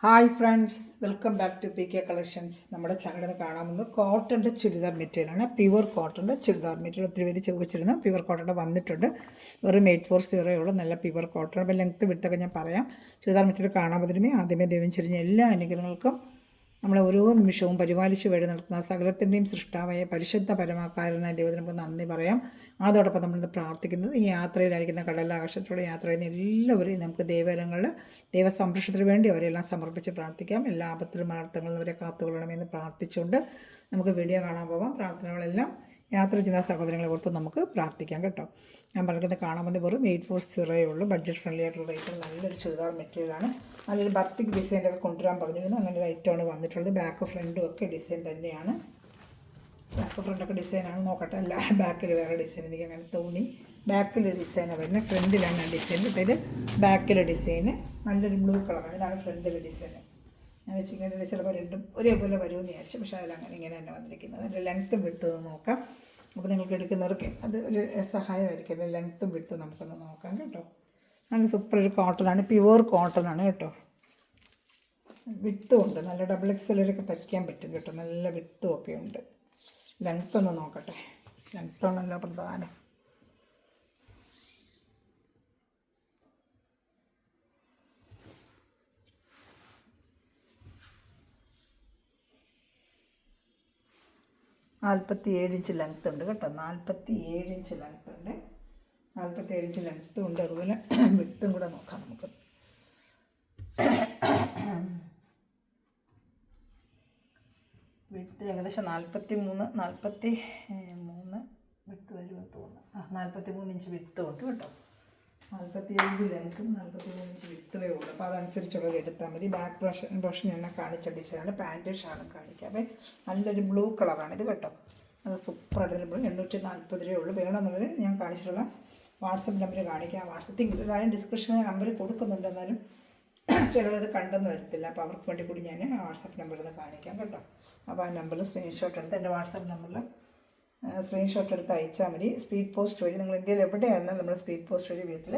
Hi friends, welcome back to PK collections. നമ്മുടെ ചാനലിൽ കാണാമെന്ന് കോട്ടൻ്റെ ചുരിദാർ മെറ്റീരിയലാണ്. പ്യുവർ കോട്ടൻ്റെ ചുരിദാർ മെറ്റീരിയൽ ഒത്തിരി പേര് ചോദിച്ചിരുന്നു. പ്യുവർ കോട്ടൻ്റെ വന്നിട്ടുണ്ട്. വെറും 840 ഉള്ളൂ. നല്ല പ്യുവർ കോട്ടൺ. അപ്പോൾ ലെങ്ത്ത് വിട്ടൊക്കെ ഞാൻ പറയാം. ചുരിദാർ മെറ്റീരിയൽ കാണാൻ പറ്റുമേ ആദ്യമേ ദൈവം ചൊരിഞ്ഞ എല്ലാ അനുഗ്രഹങ്ങൾക്കും നമ്മളെ ഓരോ നിമിഷവും പരിപാലിച്ച് വഴി നടത്തുന്ന സകലത്തിൻ്റെയും സൃഷ്ടാവായ പരിശുദ്ധ പരമാകാരനായ ദൈവത്തിന് നമുക്ക് നന്ദി പറയാം. അതോടൊപ്പം നമ്മളിന്ന് പ്രാർത്ഥിക്കുന്നത് ഈ യാത്രയിലായിരിക്കുന്ന കടലാകാശത്തോടെ യാത്ര ചെയ്യുന്ന എല്ലാവരെയും നമുക്ക് ദൈവകരങ്ങളിൽ ദൈവസംരക്ഷണത്തിന് വേണ്ടി അവരെല്ലാം സമർപ്പിച്ച് പ്രാർത്ഥിക്കാം. എല്ലാ ആപത്തിലും അർത്ഥങ്ങളും അവരെ കാത്തുകൊള്ളണമെന്ന് പ്രാർത്ഥിച്ചുകൊണ്ട് നമുക്ക് വീഡിയോ കാണാൻ പോകാം. പ്രാർത്ഥനകളെല്ലാം യാത്ര ചെയ്യുന്ന സഹോദരങ്ങളെ ഓർത്ത് നമുക്ക് പ്രാർത്ഥിക്കാം കേട്ടോ. ഞാൻ പറയുന്നത് കാണാൻ വന്ന് വെറും 840 ഉള്ളൂ. ബഡ്ജറ്റ് ഫ്രണ്ട്ലി ആയിട്ടുള്ള റേറ്റ് നല്ലൊരു ചുരിദാർ മെറ്റീരിയലാണ്. നല്ലൊരു ബത്തിക് ഡിസൈനൊക്കെ കൊണ്ടുവരാൻ പറഞ്ഞിരുന്നു. അങ്ങനെ ഒരു ഐറ്റമാണ് വന്നിട്ടുള്ളത്. ബാക്ക് ഫ്രണ്ടും ഒക്കെ ഡിസൈൻ തന്നെയാണ്. ബാക്ക് ഫ്രണ്ടൊക്കെ ഡിസൈനാണ്. നോക്കട്ടെ, അല്ല ബാക്കിൽ വേറെ ഡിസൈൻ എനിക്ക് അങ്ങനെ തോന്നി. ബാക്കിലൊരു ഡിസൈനാണ് വരുന്നത്. ഫ്രണ്ടിലാണ് ആ ഡിസൈൻ. ഇത് ബാക്കിലെ ഡിസൈന് നല്ലൊരു ബ്ലൂ കളറാണ്. ഇതാണ് ഫ്രണ്ടിലെ ഡിസൈൻ. ഞാൻ വെച്ചിങ്ങനെ ചിലപ്പോൾ രണ്ടും ഒരേപോലെ വരുമെന്ന് വിചാരിച്ചു. പക്ഷേ അതിലങ്ങനെ ഇങ്ങനെ തന്നെ വന്നിരിക്കുന്നത്. അതിൻ്റെ ലെങ്ത്തും വിടുത്തത് നോക്കാം. അപ്പോൾ നിങ്ങൾക്ക് എടുക്കുന്നവർക്ക് അത് ഒരു സഹായമായിരിക്കും. ലെങ്ത്തും വിടുത്തും നമുക്കൊന്ന് നോക്കാം കേട്ടോ. നല്ല സൂപ്പർ ഒരു കോട്ടനാണ്. പ്യുവർ കോട്ടനാണ് കേട്ടോ. വിത്തും ഉണ്ട്. നല്ല ഡബിൾ എക്സലൊക്കെ തയ്ക്കാൻ പറ്റും കേട്ടോ. നല്ല വിത്തും ഒക്കെ ഉണ്ട്. ലെങ്ത്ത് ഒന്ന് നോക്കട്ടെ. ലെങ്ത്താണല്ലോ പ്രധാനം. $47 ലെങ്ത്ത് ഉണ്ട് കേട്ടോ. 47 ലെങ്ത്ത് ഉണ്ട്. 47 ലെങ്ത്തും ഉണ്ട്. അതുപോലെ വിട്ടും കൂടെ നോക്കാം നമുക്ക്. വിട്ട് ഏകദേശം 43 വിട്ട് വരുമെന്ന് തോന്നുന്നു. 43 ഇഞ്ച് വിട്ടും ഉണ്ട് കേട്ടോ. 47 ലെങ്ത്തും 43 ഇഞ്ച് വിട്ടുവേ ഉള്ളൂ. അപ്പോൾ അതനുസരിച്ചുള്ളത് എടുത്താൽ മതി. ബാക്ക് ബ്രഷ് ഞാൻ കാണിച്ച ഡിസൈനാണ്. പാൻറ്റും ഷാളും കാണിക്കാം. അപ്പോൾ നല്ലൊരു ബ്ലൂ കളറാണ് ഇത് കേട്ടോ. അത് സൂപ്പറായിട്ട് ബ്ലൂ. 840 ഉള്ളൂ. വേണമെന്നുള്ളത് ഞാൻ കാണിച്ചിട്ടുള്ള വാട്സപ്പ് നമ്പർ കാണിക്കാം. വാട്സപ്പിൽ ഡിസ്ക്രിപ്ഷനിൽ നമ്പർ കൊടുക്കുന്നുണ്ട്. എന്നാലും ചിലത് കണ്ടെന്ന് വരത്തില്ല. അപ്പോൾ അവർക്ക് വേണ്ടി കൂടി ഞാൻ വാട്സപ്പ് നമ്പറിൽ കാണിക്കാം കേട്ടോ. അപ്പോൾ ആ നമ്പറിൽ സ്ക്രീൻഷോട്ട് എടുത്ത് എൻ്റെ വാട്സപ്പ് നമ്പറിൽ സ്ക്രീൻഷോട്ട് എടുത്ത് അയച്ചാൽ മതി. സ്പീഡ് പോസ്റ്റ് വഴി നിങ്ങൾ ഇന്ത്യയിൽ എവിടെയായിരുന്നാലും നമ്മൾ സ്പീഡ് പോസ്റ്റ് വഴി വീട്ടിൽ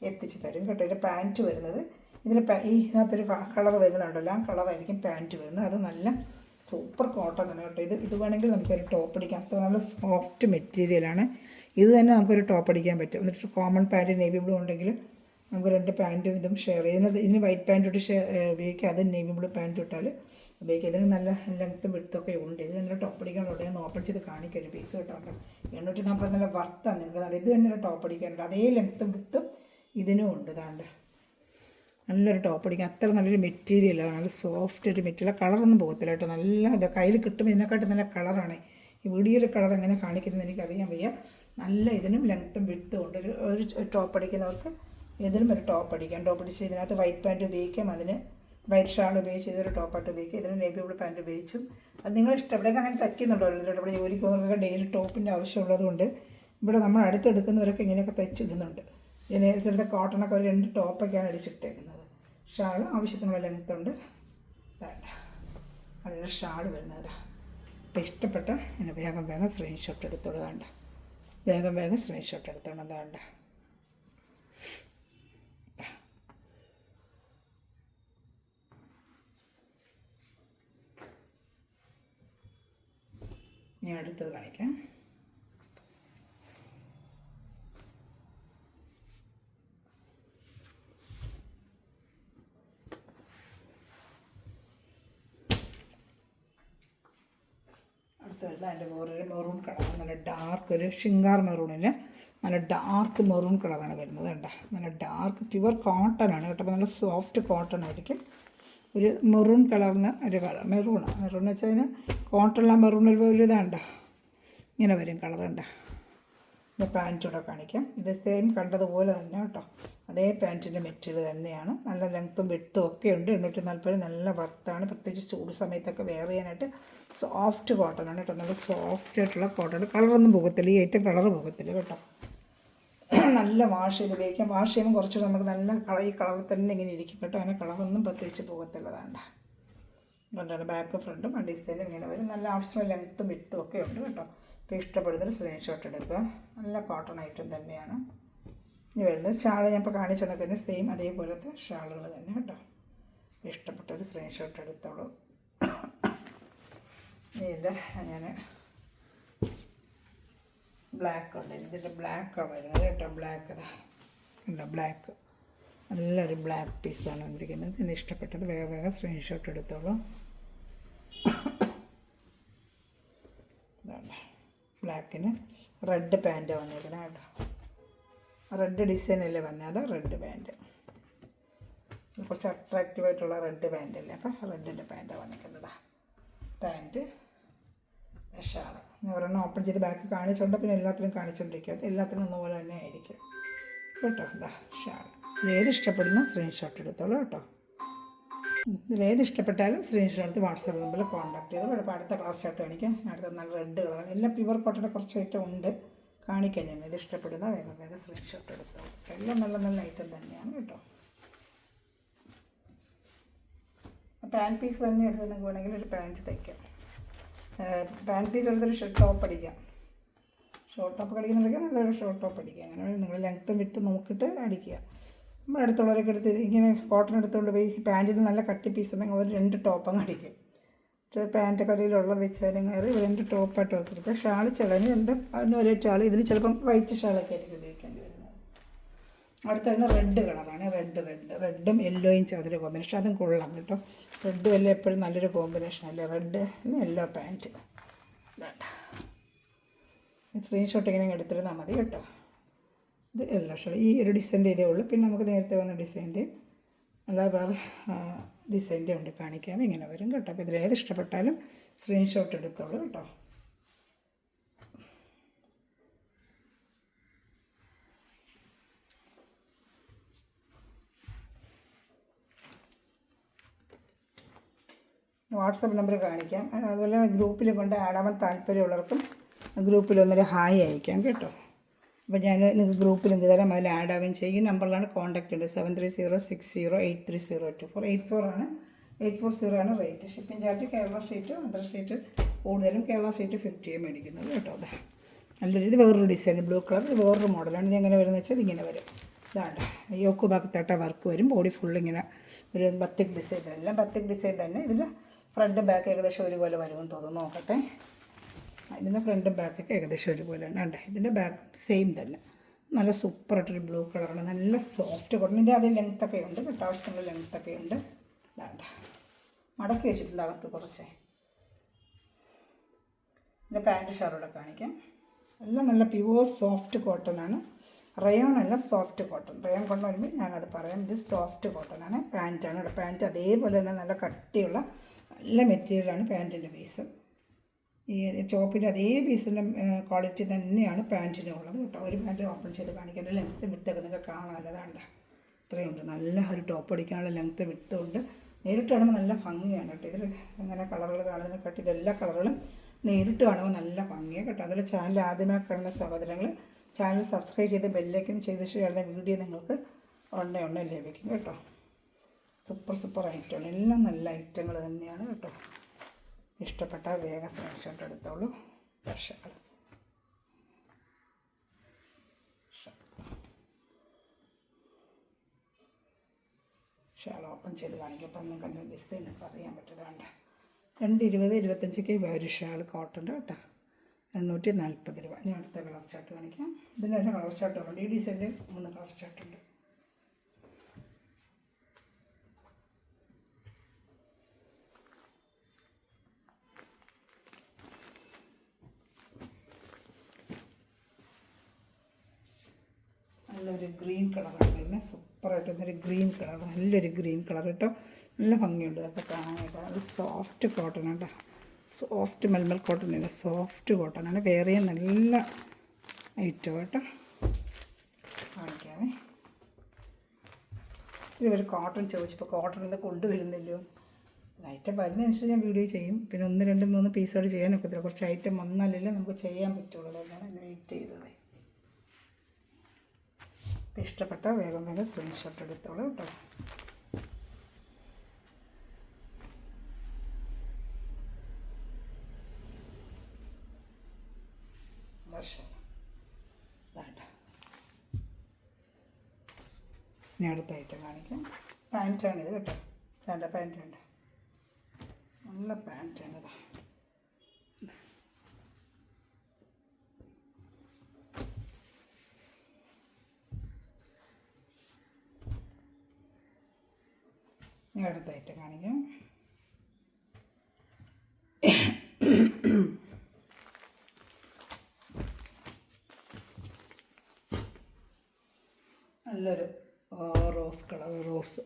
എത്തിച്ച് തരും കേട്ടോ. ഇതിൻ്റെ പാൻറ്റ് വരുന്നത് ഇതിനകത്തൊരു കളർ വരുന്നുണ്ടല്ലോ, ആ കളറായിരിക്കും പാൻറ്റ് വരുന്നത്. അത് നല്ല സൂപ്പർ കോട്ടൺ ആണ് കേട്ടോ. ഇത് വേണമെങ്കിൽ നമുക്കൊരു ടോപ്പ് അടിക്കാം. അപ്പോൾ നല്ല സോഫ്റ്റ് മെറ്റീരിയലാണ്. ഇത് തന്നെ നമുക്കൊരു ടോപ്പ് അടിക്കാൻ പറ്റും. എന്നിട്ട് കോമൺ പാൻറ്റ് നേവി ബ്ലൂ ഉണ്ടെങ്കിൽ നമുക്ക് 2 പാൻറ്റും ഇതും ഷെയർ ചെയ്യുന്നത്. ഇതിന് വൈറ്റ് പാൻറ്റ് ഇട്ട് ഉപയോഗിക്കുക. അത് നേവി ബ്ലൂ പാൻറ്റ് ഇട്ടാൽ ഉപയോഗിക്കുക. ഇതിന് നല്ല ലെങ്ത്തും വിടുത്തൊക്കെ ഉണ്ട്. ഇത് നല്ല ടോപ്പ് അടിക്കാനുണ്ട്. ഞാൻ ഓപ്പൺ ചെയ്ത് കാണിക്കാം ഒരു പീസ് കേട്ടോ. 840 നല്ല വർത്താണ് നിങ്ങൾക്ക്. ഇത് തന്നെ ടോപ്പ് അടിക്കാനുണ്ട്. അതേ ലെങ്ത്തും വിടുത്തും ഇതിനും ഉണ്ട്. ഇതാണ്ട് നല്ലൊരു ടോപ്പ് അടിക്കാൻ അത്ര നല്ലൊരു മെറ്റീരിയലാണ്. നല്ല സോഫ്റ്റ് ഒരു മെറ്റീരിയൽ. കളറൊന്നും പോകത്തില്ല കേട്ടോ. നല്ല ഇത് കയ്യിൽ കിട്ടുമ്പോൾ ഇതിനെക്കാട്ടും നല്ല കളറാണ്. ഈ വീഡിയോയിൽ കളർ എങ്ങനെ കാണിക്കുന്നത് എനിക്കറിയാൻ വയ്യ. നല്ല ഇതിനും ലെങ്ത്തും വിടുത്തും ഉണ്ട്. ഒരു ടോപ്പ് അടിക്കുന്നവർക്ക് ഇതിനും ഒരു ടോപ്പ് അടിക്കാം. ടോപ്പ് അടിച്ച് ഇതിനകത്ത് വൈറ്റ് പാൻറ്റ് ഉപയോഗിക്കാം. അതിന് വൈറ്റ് ഷാൾ ഉപയോഗിച്ച് ഇതൊരു ടോപ്പായിട്ട് ഉപയോഗിക്കുക. ഇതിന് നേവി ബ്ലൂ പാൻറ്റ് ഉപയോഗിച്ചും അത് നിങ്ങളിഷ്ടം. ഇവിടെയൊക്കെ അങ്ങനെ തയ്ക്കുന്നുണ്ടോ? ഇവിടെ ജോലിക്ക് പോകുന്നവർക്ക് ഡെയിലി ടോപ്പിൻ്റെ ആവശ്യമുള്ളതുകൊണ്ട് ഇവിടെ നമ്മൾ അടുത്തെടുക്കുന്നവരൊക്കെ ഇങ്ങനെയൊക്കെ തയ്ച്ചിടുന്നുണ്ട്. നേരത്തെ എടുത്ത കോട്ടണൊക്കെ ഒരു 2 ടോപ്പൊക്കെയാണ് അടിച്ചിട്ടേക്കുന്നത്. ഷാൾ ആവശ്യത്തിനുള്ള ലെങ്ത്തുണ്ട്. നല്ല ഷാൾ വരുന്നത്. അപ്പോൾ ഇഷ്ടപ്പെട്ട എന്നെ വേഗം സ്ക്രീൻഷോട്ട് എടുത്തോളതാണ്ട്. വേഗം സ്ക്രീൻഷോട്ട് എടുത്തോളതാണ്ട്. ഞാൻ അടുത്തത് കാണിക്കാം. അടുത്തത് അതിൻ്റെ വേറൊരു മെറൂൺ കളറാണ്. നല്ല ഡാർക്ക് ഒരു ഷിങ്കാർ മെറൂണിന് നല്ല ഡാർക്ക് മെറൂൺ കളറാണ് വരുന്നത്. കണ്ടോ, നല്ല ഡാർക്ക് പ്യുവർ കോട്ടൺ ആണ് കേട്ടോ. അപ്പോൾ നല്ല സോഫ്റ്റ് കോട്ടൺ ആയിരിക്കും. ഒരു മെറൂൺ കളറിന് ഒരു കളർ മെറൂൺ എന്ന് വെച്ചാൽ അതിന് കോട്ടണുള്ള മെറൂൺ ഒരു ഇതാണ്ടോ, ഇങ്ങനെ വരും കളറുണ്ട്. ഇത് പാൻറ്റൂടെ കാണിക്കാം. ഇത് സെയിം കണ്ടതുപോലെ തന്നെ കേട്ടോ. അതേ പാൻറ്റിൻ്റെ മെറ്റീരിയൽ തന്നെയാണ്. നല്ല ലെങ്ത്തും വിട്ടും ഒക്കെ ഉണ്ട്. 840 നല്ല വർത്താണ്. പ്രത്യേകിച്ച് ചൂട് സമയത്തൊക്കെ വെയർ ചെയ്യാനായിട്ട് സോഫ്റ്റ് കോട്ടൺ ആണ് കേട്ടോ. നല്ല സോഫ്റ്റ് ആയിട്ടുള്ള കോട്ടൺ. കളറൊന്നും പോകത്തില്ല. ഈ ഏറ്റവും കളർ പോകത്തില്ല കേട്ടോ. നല്ല വാഷ് ചെയ്ത് ഉപയോഗിക്കാം. വാഷ് ചെയ്യുമ്പോൾ കുറച്ച് നമുക്ക് നല്ല ഈ കളറിൽ തന്നെ ഇങ്ങനെ ഇരിക്കും കേട്ടോ. അങ്ങനെ കളറൊന്നും പ്രത്യേകിച്ച് പോകത്തുള്ളതാണ്. അതുകൊണ്ടാണ് ബാക്ക് ഫ്രണ്ടും ആ ഡിസൈനും ഇങ്ങനെ വരും. നല്ല ആവശ്യമുള്ള ലെങ്ത്തും വിട്ടും ഒക്കെ ഉണ്ട് കേട്ടോ. അപ്പോൾ ഇഷ്ടപ്പെടുന്നൊരു സ്ക്രീൻഷോട്ട് എടുക്കുക. നല്ല കോട്ടൺ ഐറ്റം തന്നെയാണ്. ഇനി വരുന്നത് ഷാൾ ഞാൻ ഇപ്പോൾ കാണിച്ചുകൊണ്ടൊക്കെ തന്നെ സെയിം അതേപോലത്തെ ഷാളുകൾ തന്നെ കേട്ടോ. ഇഷ്ടപ്പെട്ട ഇഷ്ടപ്പെട്ടൊരു സ്ക്രീൻഷോട്ട് എടുത്തോളൂ. ഇതിൻ്റെ ഞാൻ ബ്ലാക്ക് ഉണ്ട്, ഇതിൻ്റെ ബ്ലാക്കാണ് വരുന്നത് കേട്ടോ. ബ്ലാക്ക് ഉണ്ടോ, ബ്ലാക്ക് നല്ലൊരു ബ്ലാക്ക് പീസാണ് വന്നിരിക്കുന്നത്. ഇതിന് ഇഷ്ടപ്പെട്ടത് വേഗം വേഗം സ്ക്രീൻഷോട്ട് എടുത്തോളൂ. ബ്ലാക്കിന് റെഡ് പാൻറ്റ് വന്നിരിക്കുന്നത് കേട്ടോ. റെഡ് ഡിസൈനല്ലേ വന്നത്, റെഡ് പാൻറ്റ് കുറച്ച് അട്രാക്റ്റീവായിട്ടുള്ള റെഡ് പാൻറ്റല്ലേ, അപ്പം റെഡിൻ്റെ പാൻറ്റാണ് വന്നിരിക്കുന്നത്. പാൻറ്റ് ഷാള് ഞാൻ ഒരെണ്ണം ഓപ്പൺ ചെയ്ത് ബാക്ക് കാണിച്ചുകൊണ്ട് പിന്നെ എല്ലാത്തിനും കാണിച്ചുകൊണ്ടിരിക്കുക, എല്ലാത്തിനും ഒന്നുപോലെ തന്നെ ആയിരിക്കും കേട്ടോ. എന്താ ഷാള്, ഇതിലേത് ഇഷ്ടപ്പെടുന്ന സ്ക്രീൻഷോട്ട് എടുത്തോളൂ കേട്ടോ. ഇതിലേത് ഇഷ്ടപ്പെട്ടാലും സ്ക്രീൻഷോട്ട് എടുത്ത് വാട്സാപ്പ് നമ്പറിൽ കോൺടാക്ട് ചെയ്ത് ഇപ്പോൾ അടുത്ത കളർ ഷർട്ട് കാണിക്കാം. അടുത്ത നല്ല റെഡ് കളർ, എല്ലാം പ്യുവർ കോട്ടൻ്റെ കുറച്ച് ഐറ്റം ഉണ്ട് കാണിക്കാൻ. ഞാൻ ഇത് ഇഷ്ടപ്പെടുന്ന വേഗം വേഗം സ്ക്രീൻഷോട്ട് എടുത്തോളൂ. എല്ലാം നല്ല നല്ല ഐറ്റം തന്നെയാണ് കേട്ടോ. പാൻറ്റ് പീസ് തന്നെ എടുത്ത് നിങ്ങൾക്ക് വേണമെങ്കിൽ ഒരു പാൻറ്റ് തയ്ക്കാം. പാൻറ്റ് പീസ് എടുത്തൊരു ടോപ്പ് അടിക്കാം. ഷോർട്ട് ടോപ്പ് അടിക്കുന്നുണ്ടെങ്കിൽ നല്ലൊരു ഷോർട്ട് ടോപ്പ് അടിക്കുക. അങ്ങനെ നിങ്ങൾ ലെങ്ത്തും വിട്ട് നോക്കിയിട്ട് അടിക്കുക. നമ്മൾ അടുത്തുള്ളവരൊക്കെ എടുത്ത് ഇങ്ങനെ കോട്ടൺ എടുത്തുകൊണ്ട് പോയി പാൻറ്റിന് നല്ല കട്ടി പീസ് ഉണ്ടെങ്കിൽ അവർ 2 ടോപ്പ് അങ്ങ് അടിക്കും. പാൻറ്റ് കടയിലുള്ള വെച്ചാലും കയറി 2 ടോപ്പായിട്ട് എടുത്തിട്ട് ഷാൾ ചിലന് 2 അതിന് ഒരേ ഷാൾ. ഇതിന് ചിലപ്പം വൈറ്റ് ഷാളൊക്കെ ആയിരിക്കും ഉപയോഗിക്കേണ്ടി വരുന്നത്. അടുത്ത വരുന്ന റെഡ് കളറാണ്. റെഡും യെല്ലോയും ചതുര കോമ്പിനേഷൻ, അതും കൊള്ളാം കേട്ടോ. റെഡും എല്ലാം എപ്പോഴും നല്ലൊരു കോമ്പിനേഷൻ അല്ലേ. Red yellow pant. സ്ക്രീൻഷോട്ട് ഇങ്ങനെ എടുത്തിരുന്നാൽ മതി കേട്ടോ. ഇത് യെല്ലോ ഷാൾ, ഈ ഒരു ഡിസൈൻ്റെ ഇതേ ഉള്ളൂ. പിന്നെ നമുക്ക് നേരത്തെ വന്ന ഡിസൈൻ്റെയും അല്ലാതെ വേറെ ഡിസൈൻ്റെ ഉണ്ട് കാണിക്കാം. ഇങ്ങനെ വരും കേട്ടോ. അപ്പോൾ ഇതിലേത് ഇഷ്ടപ്പെട്ടാലും സ്ക്രീൻഷോട്ട് എടുത്തോളൂ കേട്ടോ. വാട്സപ്പ് നമ്പർ കാണിക്കാം. അതുപോലെ ഗ്രൂപ്പിൽ കൊണ്ട് ആടാൻ താല്പര്യമുള്ളവർക്കും ഗ്രൂപ്പിലൊന്നൊരു ഹായ് അയക്കാം കേട്ടോ. അപ്പോൾ ഞാൻ നിങ്ങൾക്ക് ഗ്രൂപ്പിൽ എന്ത് തരാം അതിൽ ആഡ് ആവുകയും ചെയ്യും. ഈ നമ്പറിലാണ് കോൺടാക്റ്റ് ഉണ്ട്. 7306080824. 84 ആണ്, 840 ആണ് rate. Shipping charge Kerala state, other state കൂടുതലും കേരള സ്റ്റേറ്റ് 50 മേടിക്കുന്നത് കേട്ടോ. അതെ നല്ലൊരു, ഇത് വേറൊരു ഡിസൈൻ ബ്ലൂ കളർ, ഇത് വേറൊരു മോഡലാണ്. ഇത് എങ്ങനെ വരുന്നത് വെച്ചാൽ ഇങ്ങനെ വരും. ഇതാണ്ട് യോക്ക് ഭാഗത്തായിട്ട് വർക്ക് വരും. ബോഡി ഫുൾ ഇങ്ങനെ ഒരു ബത്തിക് ഡിസൈൻ, എല്ലാം ബത്തിക് ഡിസൈൻ തന്നെ. ഇതിൽ ഫ്രണ്ട് ബാക്ക് ഏകദേശം ഒരുപോലെ വരുമെന്ന് തോന്നുന്നു. നോക്കട്ടെ, ഇതിൻ്റെ ഫ്രണ്ടും ബാക്കൊക്കെ ഏകദേശം ഒരുപോലെയാണ്. ഉണ്ട് ഇതിൻ്റെ ബാക്ക് സെയിം തന്നെ. നല്ല സൂപ്പറായിട്ടൊരു ബ്ലൂ കളറാണ്. നല്ല സോഫ്റ്റ് കോട്ടൺ. ഇതിൻ്റെ അതേ ലെങ്ത്തൊക്കെ ഉണ്ട് കേട്ടോ, ആവശ്യത്തിനുള്ള ലെങ്ത്തൊക്കെ ഉണ്ട്. ഇതാണ്ട് മടക്കി വെച്ചിട്ടുണ്ട് അകത്ത് കുറച്ച്. ഇതിൻ്റെ പാൻറ്റ് ഷാളോടെ കാണിക്കാം. എല്ലാം നല്ല പ്യുവർ സോഫ്റ്റ് കോട്ടൺ ആണ്. റയോൺ അല്ല, സോഫ്റ്റ് കോട്ടൺ. റയോൺ കൊണ്ട് വരുമ്പോൾ ഞാനത് പറയാം. ഇത് സോഫ്റ്റ് കോട്ടൺ ആണ്. പാൻറ്റാണ് ഇവിടെ. പാൻറ്റ് അതേപോലെ തന്നെ നല്ല കട്ടിയുള്ള നല്ല മെറ്റീരിയലാണ് പാൻറ്റിൻ്റെ പീസ്. ഈ ചോപ്പിൻ്റെ അതേ പീസിൻ്റെ ക്വാളിറ്റി തന്നെയാണ് പാൻറ്റിനും ഉള്ളത് കേട്ടോ. ഒരു പാൻറ്റ് ഓപ്പൺ ചെയ്ത് കാണിക്കേണ്ട ലെങ്ത്ത് വിട്ടൊക്കെ നിങ്ങൾക്ക് കാണാനുള്ളതാണ്ട് ഇത്രയുണ്ട്. നല്ല ഒരു ടോപ്പ് അടിക്കാനുള്ള ലെങ്ത്ത് വിട്ടുകൊണ്ട് നേരിട്ട് കാണുമ്പോൾ നല്ല ഭംഗിയാണ് കേട്ടോ. ഇതിൽ അങ്ങനെ കളറുകൾ കാണുന്നതിനെക്കാട്ടി ഇതെല്ലാ കളറുകളും നേരിട്ട് കാണുമ്പോൾ നല്ല ഭംഗിയാണ് കേട്ടോ. അതുപോലെ ചാനൽ ആദ്യമായി കാണുന്ന സഹോദരങ്ങൾ ചാനൽ സബ്സ്ക്രൈബ് ചെയ്ത് ബെല്ലൈക്കൻ ചെയ്ത് ചെയ്യുന്ന വീഡിയോ നിങ്ങൾക്ക് ഉടനെ ലഭിക്കും കേട്ടോ. സൂപ്പർ ഐറ്റമാണ്. എല്ലാം നല്ല ഐറ്റങ്ങൾ തന്നെയാണ് കേട്ടോ. ഇഷ്ടപ്പെട്ട വേഗം സ്ക്രീൻഷോട്ട് എടുത്തോളൂ. ഷാൾ ഷാൾ ഓപ്പൺ ചെയ്ത് കാണിക്കും. അപ്പം നമുക്ക് അതിൻ്റെ ഡിസൈനൊക്കെ അറിയാൻ പറ്റുന്നതാണ്. 220-25 ഒരു ഷാൾ കോട്ടൻ്റെ കേട്ടോ. 840 രൂപ. ഞാൻ അടുത്ത കളർ ചാർട്ട് കാണിക്കാം. ഇതിന് തന്നെ കളർ ചാർട്ടുണ്ട്. ഈ ഡിസൈനിൽ 3 കളർ ചാർട്ടുണ്ട്. നല്ലൊരു ഗ്രീൻ കളറാണ് വരുന്നത്. സൂപ്പറായിട്ട് വന്നൊരു ഗ്രീൻ കളർ, നല്ലൊരു ഗ്രീൻ കളർ കേട്ടോ. നല്ല ഭംഗിയുണ്ട് അതൊക്കെ കാണാനായിട്ട്. അത് സോഫ്റ്റ് കോട്ടൺ കേട്ടോ. സോഫ്റ്റ് മൽമൽ കോട്ടൺ അല്ല, സോഫ്റ്റ് കോട്ടണാണ്. വേറെ നല്ല ഐറ്റം കേട്ടോ. കാണിക്കാമേ. ഇവർ കോട്ടൺ ചോദിച്ചപ്പോൾ കോട്ടൺ ഇത് കൊണ്ടുവരുന്നില്ലോ. ഐറ്റം വരുന്നതനുസരിച്ച് ഞാൻ വീഡിയോ ചെയ്യും. പിന്നെ 1, 2, 3 പീസോട് ചെയ്യാനൊക്കത്തില്ല. കുറച്ച് ഐറ്റം വന്നാലല്ലേ നമുക്ക് ചെയ്യാൻ പറ്റുള്ളൂ. അതാണ് എന്നെ വെയിറ്റ് ചെയ്തത്. ഇഷ്ടപ്പെട്ട വേഗം സ്ക്രീൻഷോട്ട് എടുത്തോളൂ കേട്ടോ. ഇനി അടുത്ത ഐറ്റം കാണിക്കാം. പാൻറ്റാണിത് കേട്ടോ. പാൻറ്റുണ്ട്. നല്ല പാൻറ്റാണിത്. അടുത്ത ഐറ്റം കാണിക്കാം. നല്ലൊരു റോസ് കളർ, റോസ്.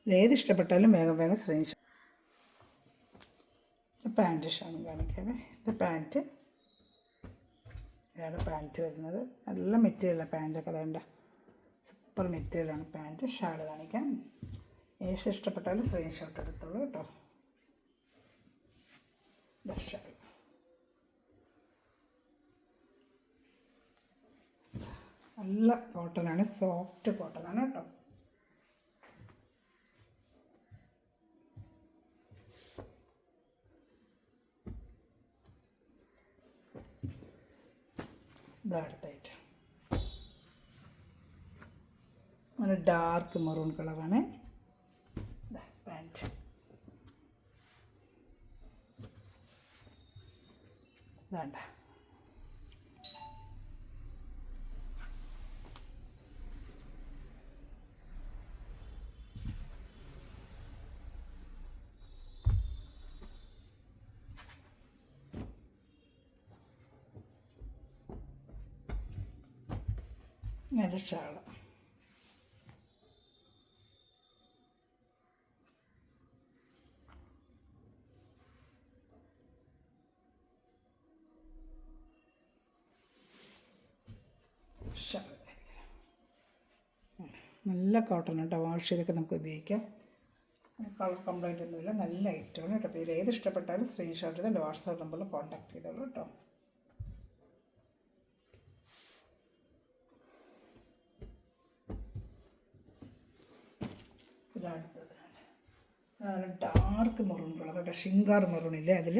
ഏത് ഇഷ്ടപ്പെട്ടാലും വേഗം വേഗം സ്ക്രീൻഷോട്ട്. പാൻറ്റ് ഷാണ് കാണിക്കാമേ. ഇത് പാൻറ്റ്, ഇതാണ് പാൻറ്റ് വരുന്നത്. നല്ല മെറ്റീരിയലാണ് പാൻറ്റൊക്കെ. വേണ്ട സൂപ്പർ മെറ്റീരിയലാണ് പാൻറ്റ്. ഷാള് കാണിക്കാം. ഏത് ഇഷ്ടപ്പെട്ടാലും സ്ക്രീൻഷോട്ട് എടുത്തോളൂ കേട്ടോ. ഷാൾ നല്ല കോട്ടനാണ്, സോഫ്റ്റ് കോട്ടനാണ് കേട്ടോ. ഇതടുത്തായിട്ട് നല്ല ഡാർക്ക് മെറൂൺ കളറാണ് പാൻറ്റ്. വേണ്ട ഇങ്ങനെ ഷാള്. നല്ല കോട്ടൺ കേട്ടോ. വാഷ് ചെയ്തൊക്കെ നമുക്ക് ഉപയോഗിക്കാം. കളർ കംപ്ലൈൻ്റ് ഒന്നുമില്ല. നല്ല ഐറ്റമാണ് കേട്ടോ. പേര് ഏത് ഇഷ്ടപ്പെട്ടാലും സ്ക്രീൻഷോട്ട് ചെയ്ത് എൻ്റെ വാട്സാപ്പ് നമ്പറിൽ കോൺടാക്ട് ചെയ്തോളൂ കേട്ടോ. ഇതടുത്തത് ഡാർക്ക് മെറൂൺ കളർ കേട്ടോ. ഷിങ്കാർ മെറൂണില്ലേ, അതിൽ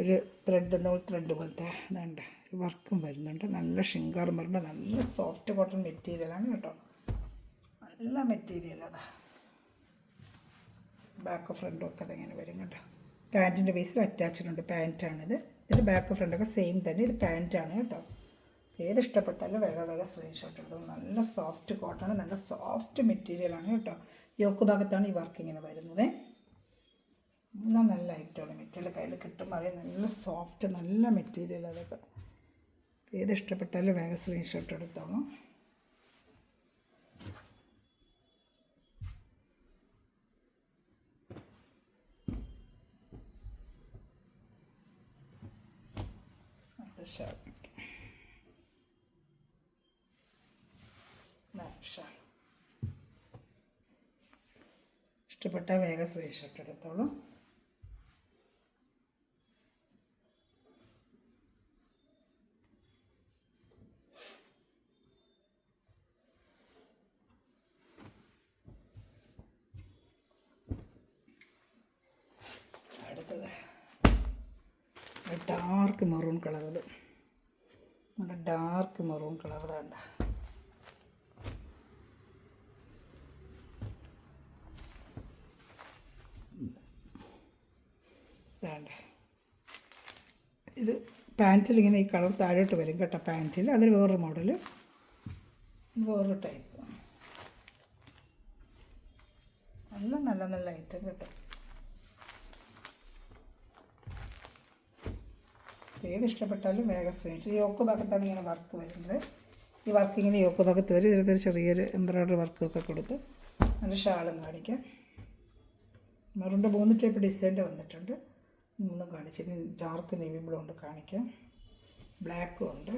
ഒരു ത്രെഡ് പോലത്തെ ഇതുണ്ട്, വർക്കും വരുന്നുണ്ട്. നല്ല ഷിങ്കാർ മെറൂൺ, നല്ല സോഫ്റ്റ് കോട്ടൺ മെറ്റീരിയലാണ് കേട്ടോ. നല്ല മെറ്റീരിയലാണ്. ബാക്ക് ഫ്രണ്ടും ഒക്കെ അതങ്ങനെ വരും കേട്ടോ. പാൻറ്റിൻ്റെ ബേസിൽ അറ്റാച്ച്ഡ് ഉണ്ട്. പാൻറ്റാണിത്. ഇതിൻ്റെ ബാക്ക് ഫ്രണ്ടൊക്കെ സെയിം തന്നെ. ഇത് പാൻറ്റാണ് കേട്ടോ. ഏത് ഇഷ്ടപ്പെട്ടാലും വേഗം വേഗം സ്ക്രീൻഷോട്ട് എടുക്കും. നല്ല സോഫ്റ്റ് കോട്ടൺ, നല്ല സോഫ്റ്റ് മെറ്റീരിയലാണ് കേട്ടോ. യോക്ക് ഭാഗത്താണ് ഈ വർക്ക് ഇങ്ങനെ വരുന്നത്. എല്ലാം നല്ല ഐറ്റമാണ്. മെറ്റീരിയൽ കയ്യിൽ കിട്ടുമ്പോൾ അത് നല്ല സോഫ്റ്റ് നല്ല മെറ്റീരിയൽ. അതൊക്കെ ഏത് ഇഷ്ടപ്പെട്ടാലും വേഗം സ്ക്രീൻഷോട്ട് എടുത്തോളൂ. ഇഷ്ടപ്പെട്ടാൽ വേഗം സ്ക്രീൻഷോട്ട് എടുത്തോളൂ. അടുത്തത് ഡാർക്ക് മെറൂൺ കളർ. ഇത് നമ്മുടെ ഡാർക്ക് മെറൂൺ കളർ വേണ്ട. വേണ്ട ഇത് പാൻറ്റിൽ ഇങ്ങനെ ഈ കളർ താഴോട്ട് വരും കേട്ടോ. പാൻറ്റിൽ അതിൽ വേറൊരു മോഡൽ, വേറൊരു ടൈപ്പ്. നല്ല നല്ല നല്ല ഐറ്റം കേട്ടോ. ഏത് ഇഷ്ടപ്പെട്ടാലും വേഗം സ്ക്രീൻഷോട്ട്. യോക്ക് ഭാഗത്താണ് ഇങ്ങനെ വർക്ക് വരുന്നത്. ഈ വർക്ക് ഇങ്ങനെ യോക്ക് ഭാഗത്ത് വരും. ഇതിനകത്തൊരു ചെറിയൊരു എംബ്രോയ്ഡറി വർക്കൊക്കെ കൊടുത്ത് നല്ല ഷാളും കാണിക്കാം. മെറൂണിൻ്റെ 3 ടൈപ്പ് ഡിസൈൻ്റെ വന്നിട്ടുണ്ട്. 3 കാണിച്ചിട്ട് ഡാർക്ക് നേവി ബ്ലൂ ഉണ്ട് കാണിക്കാം. ബ്ലാക്കും ഉണ്ട്.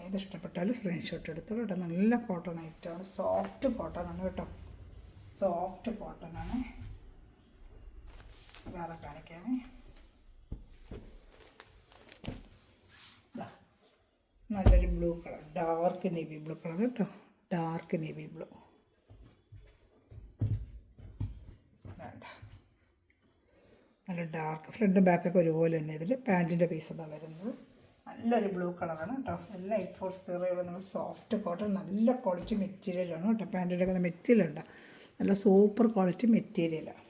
ഏത് ഇഷ്ടപ്പെട്ടാലും സ്ക്രീൻഷോട്ട് എടുത്തോളൂ കേട്ടോ. നല്ല കോട്ടൺ ഐറ്റമാണ്. സോഫ്റ്റ് കോട്ടൺ ആണ് കേട്ടോ. സോഫ്റ്റ് കോട്ടൺ ആണ്. വേറെ കാണിക്കാമേ. നല്ലൊരു blue colour, dark navy blue colour കേട്ടോ. ഡാർക്ക് നേവി ബ്ലൂ വേണ്ട. നല്ല ഡാർക്ക് ഫ്രണ്ട് ബാക്കൊക്കെ ഒരുപോലെ തന്നെ. ഇതിൽ പാൻറ്റിൻ്റെ പീസ് അതാണ് വരുന്നത്. നല്ലൊരു ബ്ലൂ കളറാണ് കേട്ടോ. എല്ലാം 840 നമ്മൾ സോഫ്റ്റ് കോട്ടൺ, നല്ല ക്വാളിറ്റി മെറ്റീരിയലാണ് കേട്ടോ. പാൻറ്റിൻ്റെ ഒക്കെ മെറ്റീരിയൽ ഉണ്ട്. നല്ല സൂപ്പർ ക്വാളിറ്റി മെറ്റീരിയലാണ്.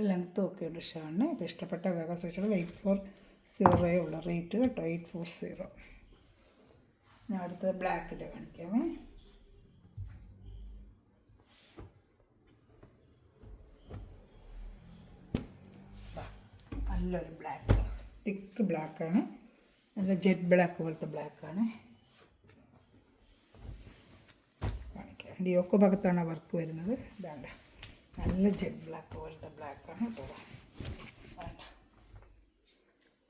ലെങ്ത്തും ഒക്കെ ഉണ്ട് ഷാളിന്. ഇപ്പോൾ ഇഷ്ടപ്പെട്ട വേഗം സ്വിച്ചുകൾ 840 ഉള്ള റേറ്റ് കേട്ടോ, 840. ഞാൻ അടുത്തത് ബ്ലാക്കിൻ്റെ കാണിക്കാമേ. നല്ലൊരു ബ്ലാക്ക്, തിക്ക് ബ്ലാക്കാണ്, നല്ല ജെറ്റ് ബ്ലാക്ക് പോലത്തെ ബ്ലാക്കാണ്. കാണിക്കാം. ഇതിൻ്റെ യോക്ക് ഭാഗത്താണ് വർക്ക് വരുന്നത്. ഇതാണ്ട നല്ല ജെറ്റ് ബ്ലാക്ക് പോലത്തെ ബ്ലാക്കാണ് കേട്ടോ. വേണ്ട,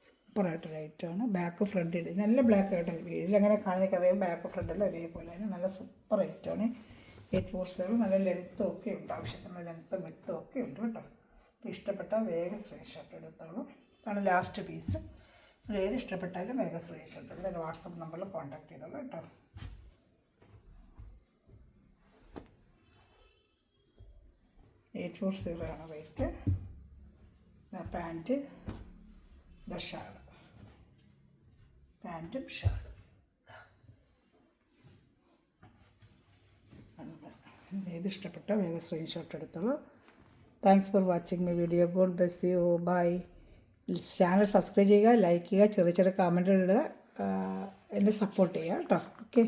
സൂപ്പറായിട്ട് റൈറ്റാണ്. ബാക്ക് ഫ്രണ്ട് നല്ല ബ്ലാക്ക് ആയിട്ട് ഇതിലങ്ങനെ കാണുന്നതൊക്കെ അതേ ബാക്ക് ഫ്രണ്ടെല്ലാം ഒരേപോലെ തന്നെ നല്ല സൂപ്പർ റൈറ്റാണ്. 840. നല്ല ലെങ്ത്തും ഒക്കെ ഉണ്ട്, ആവശ്യത്തിനുള്ള ലെങ്ത്തും വിട്ടും ഒക്കെ ഉണ്ട് കേട്ടോ. അപ്പോൾ ഇഷ്ടപ്പെട്ടാൽ വേഗം സ്ക്രീൻഷോട്ട് എടുത്തോളൂ. ഇതാണ് ലാസ്റ്റ് പീസ്. ഏത് ഇഷ്ടപ്പെട്ടാലും വേഗം സ്ക്രീൻഷോട്ട് എടുത്ത് എൻ്റെ വാട്സപ്പ് നമ്പറിൽ കോൺടാക്ട് ചെയ്തോളൂ കേട്ടോ. 840 ആണ് റേറ്റ്. പാൻറ്റ്, ഷാൾ, പാൻറ്റും ഷാളും. ഏത് ഇഷ്ടപ്പെട്ടാൽ വേഗം സ്ക്രീൻഷോട്ട് എടുത്തോളൂ. Thanks for watching my video. God bless you. Bye. Channel subscribe ചെയ്യുക, ലൈക്ക് ചെയ്യുക, ചെറിയ ചെറിയ കമൻറ്റുകൾ ഇടുക, എന്നെ സപ്പോർട്ട് ചെയ്യുക കേട്ടോ. ഓക്കെ.